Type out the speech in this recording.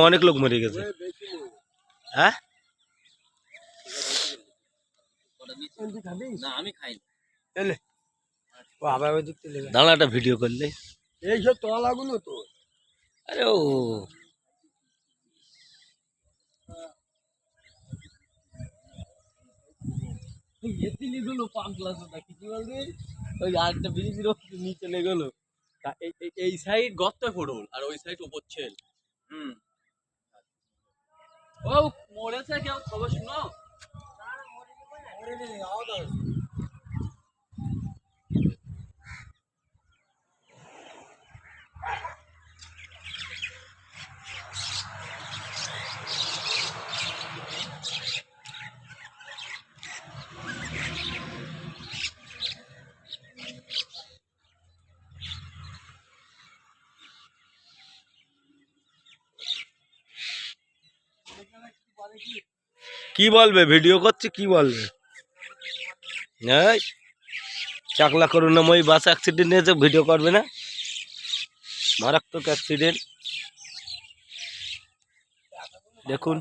অনেক লোক মরে গেছে। হ্যাঁ দাঁড়াটা ভিডিও করলে এইসব তলাগুলো তো আরে ও আরেকটা ব্রিজের নিচে লেগে গেল। এই সাইড গর্ত ফোড়ল আর ওই সাইড উপর ছেল। ও মরেছে কেউ, খবর শুনো? কি বলবে? ভিডিও করছে কি বলবে? হ্যাঁ চাকলা করুণাময়ী বাস অ্যাক্সিডেন্ট হয়েছে, ভিডিও করবে না? মারাত্মক অ্যাক্সিডেন্ট দেখুন।